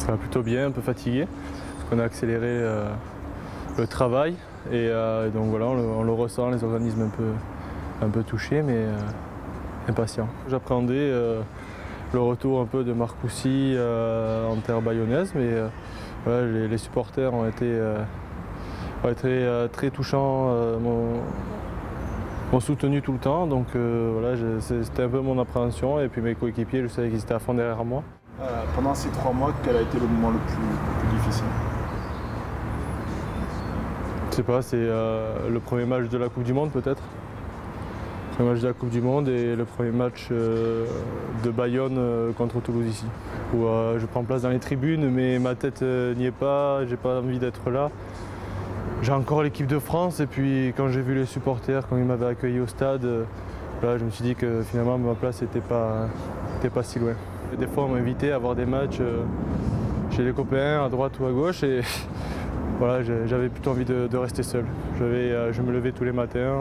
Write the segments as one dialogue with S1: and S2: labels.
S1: Ça va plutôt bien, un peu fatigué, parce qu'on a accéléré le travail et donc voilà, on le ressent, les organismes un peu touchés, mais impatients. J'appréhendais le retour un peu de Marcoussis en terre bayonnaise, mais ouais, les supporters ont été très touchants, m'ont soutenu tout le temps, donc voilà, c'était un peu mon appréhension, et puis mes coéquipiers, je savais qu'ils étaient à fond derrière moi.
S2: Pendant ces 3 mois, quel a été le moment le plus difficile?
S1: Je sais pas, c'est le premier match de la Coupe du Monde peut-être. Le premier match de la Coupe du Monde et le premier match de Bayonne contre Toulouse ici. Où je prends place dans les tribunes, mais ma tête n'y est pas, j'ai pas envie d'être là. J'ai encore l'équipe de France, et puis quand j'ai vu les supporters, quand ils m'avaient accueilli au stade, là, je me suis dit que finalement ma place n'était pas si loin. Des fois on m'invitait à voir des matchs chez les copains à droite ou à gauche, et voilà, j'avais plutôt envie de rester seul. Je me levais tous les matins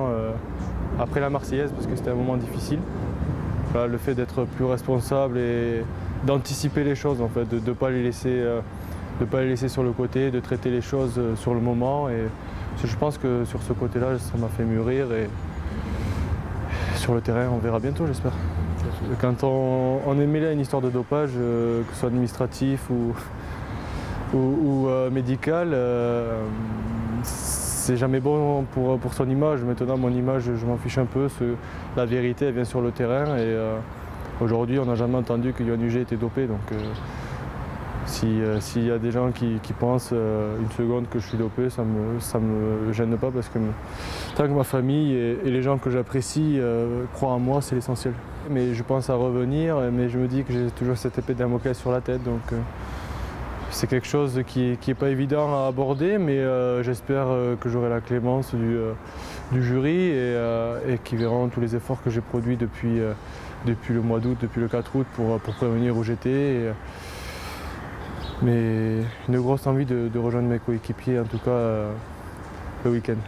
S1: après la Marseillaise parce que c'était un moment difficile. Voilà, le fait d'être plus responsable et d'anticiper les choses en fait, de ne pas les laisser sur le côté, de traiter les choses sur le moment. Et je pense que sur ce côté-là, ça m'a fait mûrir, et sur le terrain, on verra bientôt, j'espère. Quand on est mêlé à une histoire de dopage, que ce soit administratif ou médical, c'est jamais bon pour son image. Maintenant, mon image, je m'en fiche un peu. La vérité, elle vient sur le terrain, et aujourd'hui, on n'a jamais entendu que Yoann Huget était dopé. Donc, s'il y a des gens qui pensent une seconde que je suis dopé, ça me gêne pas, parce que tant que ma famille et les gens que j'apprécie croient en moi, c'est l'essentiel. Mais je pense à revenir, mais je me dis que j'ai toujours cette épée de Damoclès sur la tête, donc c'est quelque chose qui n'est pas évident à aborder, mais j'espère que j'aurai la clémence du jury, et qu'ils verront tous les efforts que j'ai produits depuis le mois d'août, depuis le 4 août pour prévenir où j'étais. Mais une grosse envie de rejoindre mes coéquipiers, en tout cas le week-end.